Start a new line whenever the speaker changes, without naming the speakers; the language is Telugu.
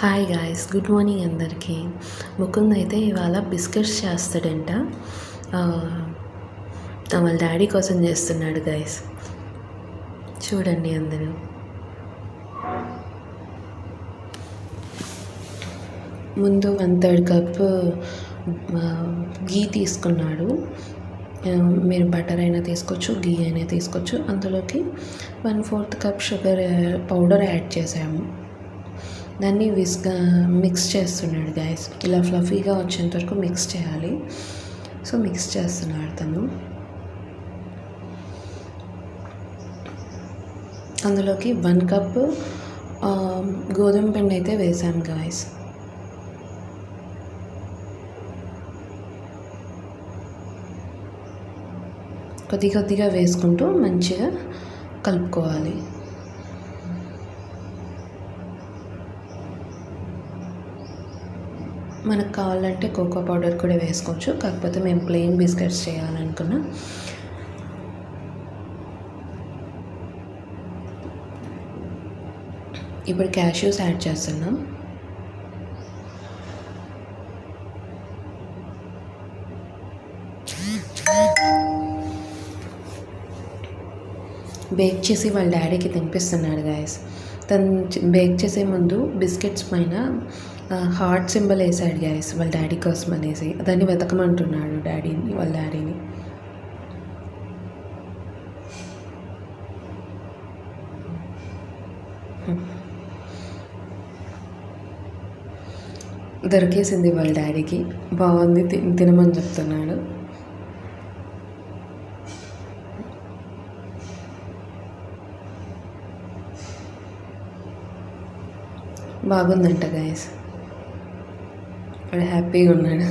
హాయ్ గాయ్స్, గుడ్ మార్నింగ్ అందరికీ. ముకుంద్ అయితే ఇవాళ బిస్కెట్స్ చేస్తాడంట. వాళ్ళ డాడీ కోసం చేస్తున్నాడు గాయస్. చూడండి అందరూ. ముందు 1/3 కప్పు గీ తీసుకున్నాడు. మీరు బటర్ అయినా తీసుకోవచ్చు, గీ అయినా తీసుకోవచ్చు. అందులోకి 1/4 కప్ షుగర్ పౌడర్ యాడ్ చేసాము. దాన్ని మిక్స్ చేస్తున్నాడు గాయస్. ఇలా ఫ్లఫీగా వచ్చేంత వరకు మిక్స్ చేయాలి. సో మిక్స్ చేస్తున్నాడు తను. అందులోకి 1 కప్ గోధుమ పిండి అయితే వేసాం గాయస్. కొద్ది కొద్దిగా వేసుకుంటూ మంచిగా కలుపుకోవాలి. మనకు కావాలంటే కోకో పౌడర్ కూడా వేసుకోవచ్చు, కాకపోతే మేము ప్లెయిన్ బిస్కెట్స్ చేయాలనుకున్నాం. ఇప్పుడు క్యాష్యూస్ యాడ్ చేస్తున్నాం. బేక్ చేసి వాళ్ళ డాడీకి తినిపిస్తున్నాడు గాయస్. తను బేక్ చేసే ముందు బిస్కెట్స్ పైన హార్ట్ సింబల్ వేసాడు గాయస్ వాళ్ళ డాడీ కోసం అనేసి. దాన్ని వెతకమంటున్నాడు వాళ్ళ డాడీని. దొరికేసింది వాళ్ళ డాడీకి. బాగుంది, తినమని చెప్తున్నాడు. బాగుందంట గాయస్. వాడు హ్యాపీగా ఉన్నాడు.